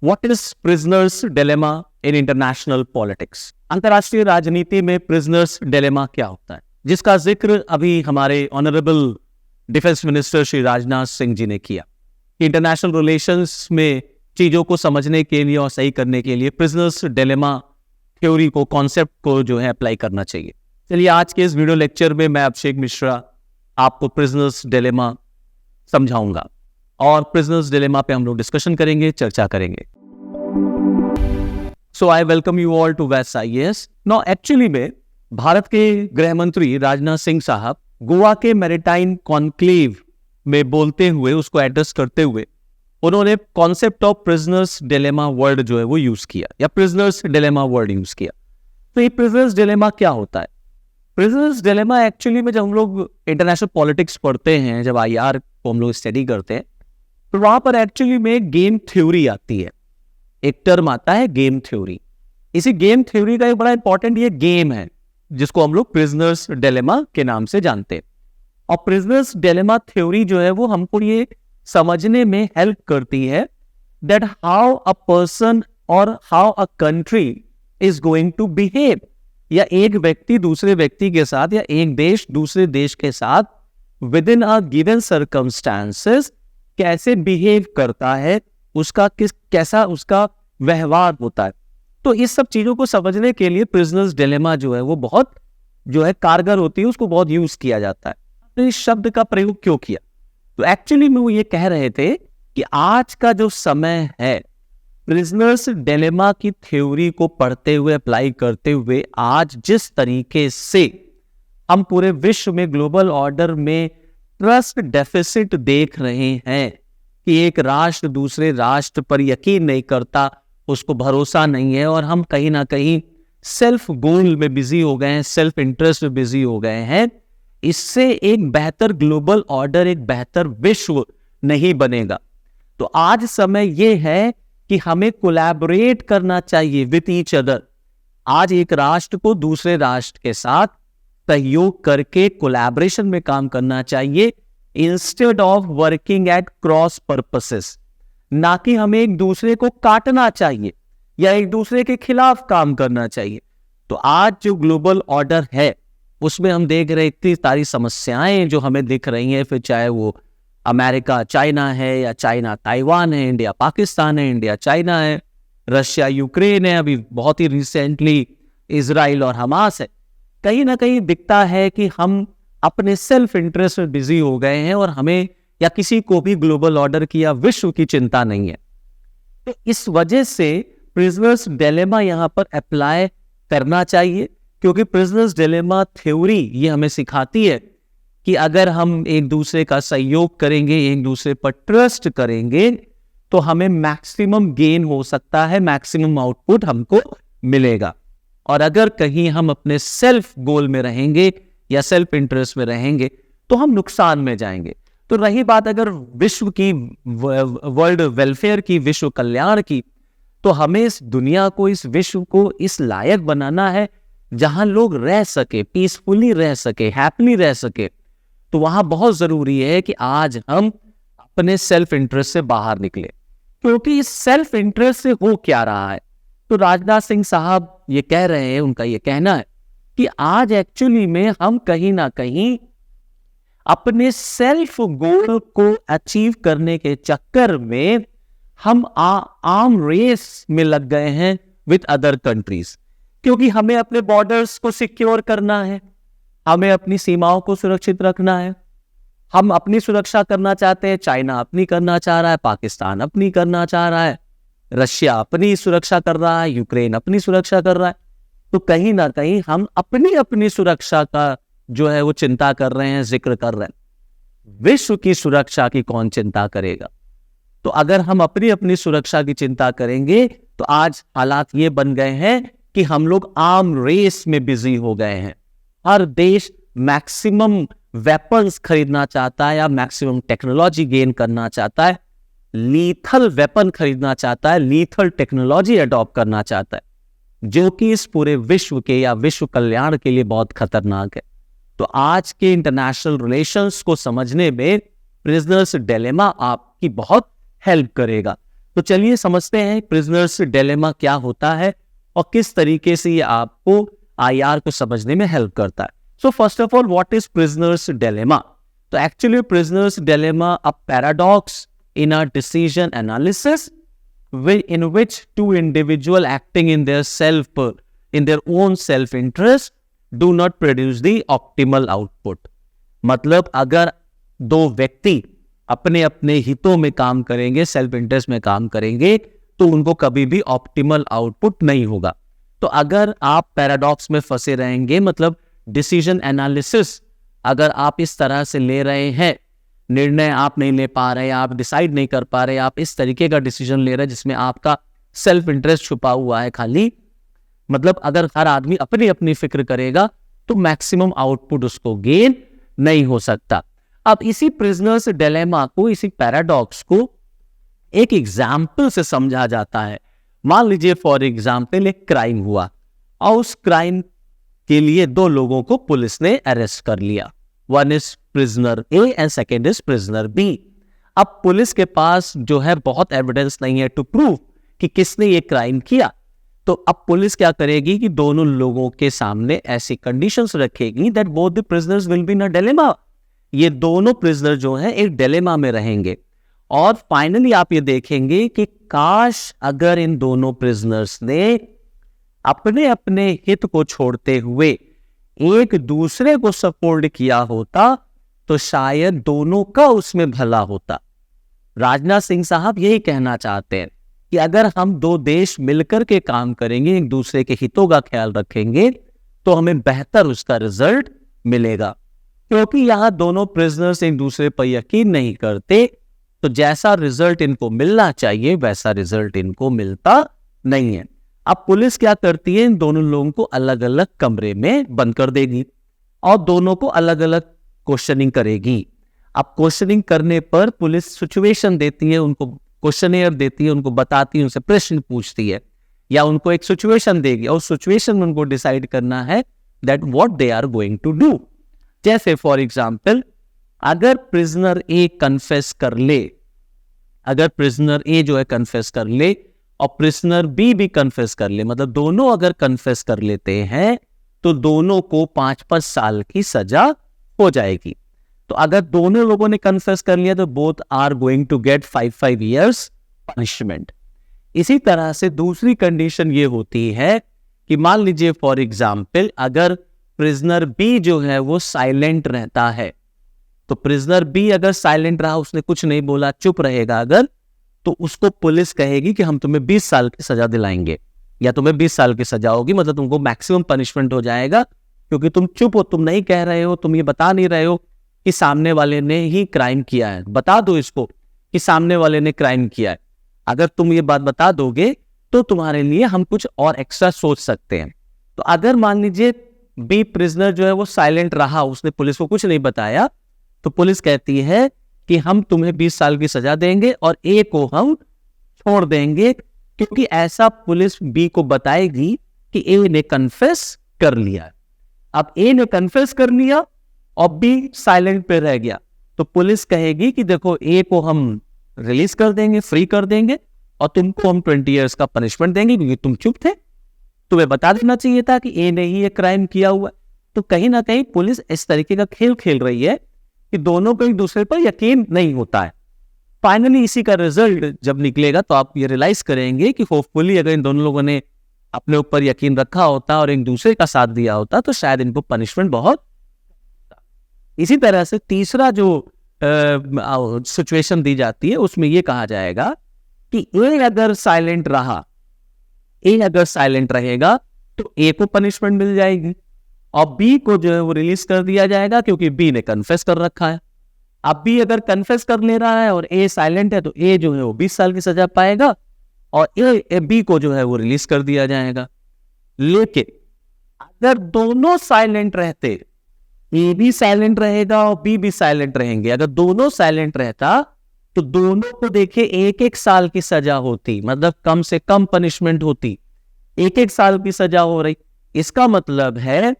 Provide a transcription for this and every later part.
What is prisoners dilemma in international politics? अंतर्राष्ट्रीय राजनीति में प्रिजनर्स डिलेमा क्या होता है, जिसका जिक्र अभी हमारे honourable defence minister Shri Rajnath Singh ji ने किया। इंटरनेशनल रिलेशंस में चीजों को समझने के लिए और सही करने के लिए प्रिजनर्स डिलेमा थ्योरी को, कॉन्सेप्ट को जो है अप्लाई करना चाहिए। चलिए आज के इस वीडियो लेक्चर में मैं अभिषेक मिश्रा आपको प्रिजनर्स डिलेमा समझाऊंगा और प्रिजनर्स डिलेमा पे हम लोग डिस्कशन करेंगे, चर्चा करेंगे। So I welcome you all to वैस आईएएस। नाउ एक्चुअली में भारत के गृह मंत्री राजनाथ सिंह साहब गोवा के मैरिटाइम कॉन्क्लेव में बोलते हुए, उसको एड्रेस करते हुए, उन्होंने concept of prisoners dilemma word जो है वो यूज किया, या प्रिजनर्स डिलेमा वर्ड यूज किया। तो ये प्रिजनर्स डिलेमा क्या होता है? प्रिजनर्स डिलेमा एक्चुअली में जब हम लोग इंटरनेशनल पॉलिटिक्स पढ़ते हैं, जब आईआर को हम लोग स्टडी करते हैं, तो वहां पर एक्चुअली में गेम थ्योरी आती है। एक टर्म आता है गेम थ्योरी। इसी गेम थ्योरी का एक बड़ा इंपॉर्टेंट ये गेम है जिसको हम लोग प्रिजनर्स डिलेमा के नाम से जानते हैं। और प्रिजनर्स डिलेमा थ्योरी जो है वो हमको ये समझने में हेल्प करती है दैट हाउ अ पर्सन और how a country is going to behave, या एक व्यक्ति दूसरे व्यक्ति के साथ, या एक देश दूसरे देश के साथ with in a given circumstances कैसे बिहेव करता है, उसका कैसा उसका व्यवहार होता है। तो इस सब चीजों को समझने के लिए प्रिजनर्स डिलेमा जो है वो बहुत जो है कारगर होती है, उसको बहुत यूज किया जाता है। तो इस शब्द का प्रयोग क्यों किया? तो एक्चुअली में वो ये कह रहे थे कि आज का जो समय है, प्रिजनर्स डिलेमा की थ्योरी को पढ़ते हुए, अप्लाई करते हुए, आज जिस तरीके से हम पूरे विश्व में ग्लोबल ऑर्डर में ट्रस्ट डेफिसिट देख रहे हैं कि एक राष्ट्र दूसरे राष्ट्र पर यकीन नहीं करता, उसको भरोसा नहीं है, और हम कहीं ना कहीं सेल्फ गोल में बिजी हो गए हैं, सेल्फ इंटरेस्ट में बिजी हो गए हैं। इससे एक बेहतर ग्लोबल ऑर्डर, एक बेहतर विश्व नहीं बनेगा। तो आज समय यह है कि हमें कोलैबोरेट करना चाहिए विथ ईच अदर। आज एक राष्ट्र को दूसरे राष्ट्र के साथ सहयोग करके कोलैबोरेशन में काम करना चाहिए, instead of working at cross purposes. ना कि हमें एक दूसरे को काटना चाहिए या एक दूसरे के खिलाफ काम करना चाहिए। तो आज जो ग्लोबल ऑर्डर है उसमें हम देख रहे इतनी सारी समस्याएं जो हमें दिख रही हैं, फिर चाहे वो अमेरिका चाइना है, या चाइना ताइवान है, इंडिया पाकिस्तान है, इंडिया चाइना है, रशिया यूक्रेन है, अभी बहुत ही रिसेंटली इजराइल और हमास है। कहीं ना कहीं दिखता है कि हम अपने सेल्फ इंटरेस्ट में बिजी हो गए हैं और हमें या किसी को भी ग्लोबल ऑर्डर की या विश्व की चिंता नहीं है। तो इस वजह से प्रिजनर्स डिलेमा यहां पर अप्लाई करना चाहिए, क्योंकि प्रिजनर्स डिलेमा थ्योरी ये हमें सिखाती है कि अगर हम एक दूसरे का सहयोग करेंगे, एक दूसरे पर ट्रस्ट करेंगे, तो हमें मैक्सिमम गेन हो सकता है, मैक्सिमम आउटपुट हमको मिलेगा। और अगर कहीं हम अपने सेल्फ गोल में रहेंगे या सेल्फ इंटरेस्ट में रहेंगे तो हम नुकसान में जाएंगे। तो रही बात अगर विश्व की, वर्ल्ड वेलफेयर की, विश्व कल्याण की, तो हमें इस दुनिया को, इस विश्व को इस लायक बनाना है जहां लोग रह सके, पीसफुली रह सके, हैप्पीली रह सके। तो वहां बहुत जरूरी है कि आज हम अपने सेल्फ इंटरेस्ट से बाहर निकले, क्योंकि इस सेल्फ इंटरेस्ट से हो क्या रहा है। तो राजनाथ सिंह साहब ये कह रहे हैं, उनका ये कहना है कि आज एक्चुअली में हम कहीं ना कहीं अपने सेल्फ गोल को अचीव करने के चक्कर में हम आर्म रेस में लग गए हैं विद अदर कंट्रीज, क्योंकि हमें अपने बॉर्डर्स को सिक्योर करना है, हमें अपनी सीमाओं को सुरक्षित रखना है। हम अपनी सुरक्षा करना चाहते हैं, चाइना अपनी करना चाह रहा है, पाकिस्तान अपनी करना चाह रहा है, रशिया अपनी सुरक्षा कर रहा है, यूक्रेन अपनी सुरक्षा कर रहा है। तो कहीं ना कहीं हम अपनी अपनी सुरक्षा का जो है वो चिंता कर रहे हैं, जिक्र कर रहे हैं। विश्व की सुरक्षा की कौन चिंता करेगा? तो अगर हम अपनी अपनी सुरक्षा की चिंता करेंगे तो आज हालात ये बन गए हैं कि हम लोग आर्म रेस में बिजी हो गए हैं। हर देश मैक्सिमम वेपन्स खरीदना चाहता है या मैक्सिमम टेक्नोलॉजी गेन करना चाहता है, लीथल वेपन खरीदना चाहता है, लीथल टेक्नोलॉजी अडॉप्ट करना चाहता है, जो कि इस पूरे विश्व के या विश्व कल्याण के लिए बहुत खतरनाक है। तो आज के इंटरनेशनल रिलेशंस को समझने में प्रिजनर्स डिलेमा आपकी बहुत हेल्प करेगा। तो चलिए समझते हैं प्रिजनर्स डिलेमा क्या होता है और किस तरीके से ये आपको आईआर को समझने में हेल्प करता है। So first of all, what is prisoners dilemma? तो actually prisoners dilemma a paradox in a decision analysis in which two individuals acting in their own self interest do not produce the optimal output। मतलब अगर दो व्यक्ति अपने अपने हितों में काम करेंगे, सेल्फ इंटरेस्ट में काम करेंगे, तो उनको कभी भी ऑप्टिमल आउटपुट नहीं होगा। तो अगर आप पैराडॉक्स में फंसे रहेंगे, मतलब डिसीजन एनालिसिस अगर आप इस तरह से ले रहे हैं, निर्णय आप नहीं ले पा रहे, आप डिसाइड नहीं कर पा रहे, आप इस तरीके का डिसीजन ले रहे हैं जिसमें आपका सेल्फ इंटरेस्ट छुपा हुआ है खाली, मतलब अगर हर आदमी अपनी अपनी फिक्र करेगा तो मैक्सिमम आउटपुट उसको गेन नहीं हो सकता। अब इसी प्रिजनर्स डिलेमा को, इसी पैराडॉक्स को एक एग्जाम्पल से समझा जाता है। मान लीजिए फॉर एग्जाम्पल एक क्राइम हुआ और उस क्राइम के लिए दो लोगों को पुलिस ने अरेस्ट कर लिया। One is prisoner A and second is prisoner B. अब पुलिस के पास जो है बहुत एविडेंस नहीं है टू प्रूव कि किसने ये क्राइम किया। तो अब पुलिस क्या करेगी कि दोनों लोगों के सामने ऐसी कंडीशंस रखेगी that both the prisoners will be in a dilemma. ये दोनों प्रिजनर जो हैं एक डिलेमा में रहेंगे और फाइनली आप ये देखेंगे कि काश अगर इन दोनों प्रिजनर्स ने अपने अपने हित को छोड़ते हुए एक दूसरे को सपोर्ट किया होता तो शायद दोनों का उसमें भला होता। राजनाथ सिंह साहब यही कहना चाहते हैं कि अगर हम दो देश मिलकर के काम करेंगे, एक दूसरे के हितों का ख्याल रखेंगे, तो हमें बेहतर उसका रिजल्ट मिलेगा। क्योंकि यहां दोनों प्रिजनर्स एक दूसरे पर यकीन नहीं करते, तो जैसा रिजल्ट इनको मिलना चाहिए वैसा रिजल्ट इनको मिलता नहीं है। अब पुलिस क्या करती है, इन दोनों लोगों को अलग अलग कमरे में बंद कर देगी और दोनों को अलग अलग क्वेश्चनिंग करेगी। अब क्वेश्चनिंग करने पर पुलिस सिचुएशन देती है, उनको क्वेश्चनेयर देती है, उनको बताती है, उनसे प्रश्न पूछती है या उनको एक सिचुएशन देगी और सिचुएशन में उनको डिसाइड करना है that what they are going to do. जैसे फॉर एग्जाम्पल, अगर प्रिजनर ए कन्फेस कर ले, अगर प्रिजनर ए जो है कन्फेस कर ले और प्रिजनर बी भी कन्फेस कर ले, मतलब दोनों अगर कन्फेस कर लेते हैं तो दोनों को 5-5 साल की सजा हो जाएगी। तो अगर दोनों लोगों ने कन्फेस कर लिया तो both are going to get 5 years punishment. इसी तरह से दूसरी कंडीशन ये होती है कि मान लीजिए फॉर एग्जाम्पल अगर प्रिजनर बी जो है वो साइलेंट रहता है, तो प्रिजनर बी अगर साइलेंट रहा, उसने कुछ नहीं बोला, चुप रहेगा अगर, तो उसको पुलिस कहेगी कि हम तुम्हें 20 साल की सजा दिलाएंगे या तुम्हें 20 साल की सजा होगी, मतलब तुमको मैक्सिमम पनिशमेंट हो जाएगा क्योंकि तुम चुप हो, तुम नहीं कह रहे हो, तुम ये बता नहीं रहे हो कि सामने वाले ने ही क्राइम किया है। बता दो इसको कि सामने वाले ने क्राइम किया है। अगर तुम ये बात बता दोगे तो तुम्हारे लिए हम कुछ और एक्स्ट्रा सोच सकते हैं। तो अगर मान लीजिए बी प्रिजनर जो है वो साइलेंट रहा, उसने पुलिस को कुछ नहीं बताया, तो पुलिस कहती है कि हम तुम्हें 20 साल की सजा देंगे और ए को हम छोड़ देंगे, क्योंकि ऐसा पुलिस बी को बताएगी कि ए ने कन्फेस कर लिया। अब ए ने कन्फेस कर लिया और बी साइलेंट पे रह गया, तो पुलिस कहेगी कि देखो ए को हम रिलीज कर देंगे, फ्री कर देंगे और तुमको हम 20 years का पनिशमेंट देंगे क्योंकि तुम चुप थे, तुम्हें बता देना चाहिए था कि ए ने ही ये क्राइम किया हुआ। तो कहीं ना कहीं पुलिस इस तरीके का खेल खेल रही है कि दोनों को एक दूसरे पर यकीन नहीं होता है। फाइनली इसी का रिजल्ट जब निकलेगा तो आप ये रियलाइज करेंगे कि होपफुली अगर इन दोनों लोगों ने अपने ऊपर यकीन रखा होता और एक दूसरे का साथ दिया होता तो शायद इनको पनिशमेंट बहुत। इसी तरह से तीसरा जो सिचुएशन दी जाती है उसमें ये कहा जाएगा कि ए अगर साइलेंट रहा, ए अगर साइलेंट रहेगा तो ए को पनिशमेंट मिल जाएगी और बी को जो है वो रिलीज कर दिया जाएगा क्योंकि बी ने कन्फेस कर रखा है। अब बी अगर कन्फेस कर ले रहा है और ए साइलेंट है तो ए जो है वो 20 साल की सजा पाएगा और ए बी को जो है वो रिलीज कर दिया जाएगा। लेकिन अगर दोनों साइलेंट रहते, ए भी साइलेंट रहेगा और बी भी साइलेंट रहेंगे, अगर दोनों साइलेंट रहता तो दोनों को देखे 1-1 साल की सजा होती, मतलब कम से कम पनिशमेंट होती, 1-1 साल की सजा हो रही। इसका मतलब है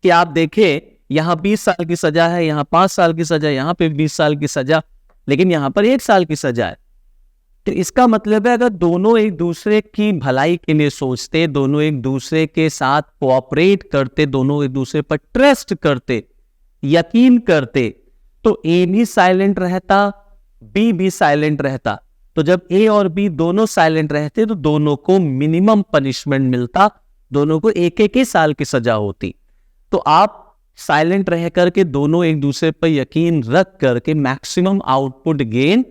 कि आप देखें यहां 20 साल की सजा है, यहां 5 साल की सजा, यहां पे 20 साल की सजा, लेकिन यहां पर 1 साल की सजा है। तो इसका मतलब है अगर दोनों एक दूसरे की भलाई के लिए सोचते, दोनों एक दूसरे के साथ कोऑपरेट करते, दोनों एक दूसरे पर ट्रस्ट करते, यकीन करते, तो ए भी साइलेंट रहता, बी भी साइलेंट रहता। तो जब ए और बी दोनों साइलेंट रहते तो दोनों को मिनिमम पनिशमेंट मिलता, दोनों को एक एक ही साल की सजा होती। तो आप साइलेंट रह करके दोनों एक दूसरे पर यकीन रख करके मैक्सिमम आउटपुट गेन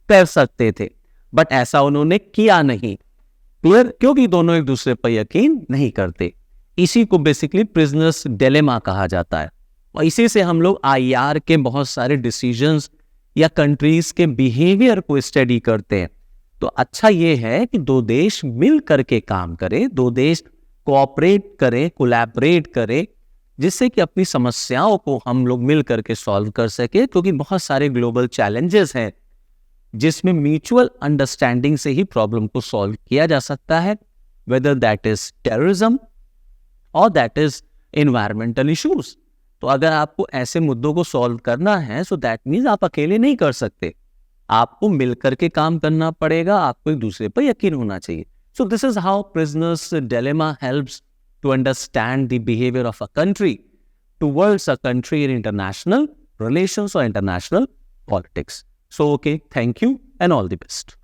कर सकते थे, बट ऐसा उन्होंने किया नहीं। क्लियर? क्योंकि दोनों एक दूसरे पर यकीन नहीं करते। इसी को बेसिकली प्रिजनर्स डिलेमा कहा जाता है, और इसी से हम लोग आईआर के बहुत सारे डिसीजंस या कंट्रीज के बिहेवियर को स्टडी करते हैं। तो अच्छा ये है कि दो देश मिल करके काम करें, दो देश कोऑपरेट करें, कोलैबोरेट करें, जिससे कि अपनी समस्याओं को हम लोग मिल करके सॉल्व कर सके, क्योंकि बहुत सारे ग्लोबल चैलेंजेस हैं जिसमें म्यूचुअल अंडरस्टैंडिंग से ही प्रॉब्लम को सॉल्व किया जा सकता है, वेदर दैट इज टेररिज्म और दैट इज एनवायरमेंटल इश्यूज। तो अगर आपको ऐसे मुद्दों को सॉल्व करना है, सो दैट मीन्स आप अकेले नहीं कर सकते, आपको मिलकर के काम करना पड़ेगा, आपको एक दूसरे पर यकीन होना चाहिए। So this is how prisoners dilemma helps to understand the behavior of a country towards a country in international relations or international politics. So, okay, thank you and all the best.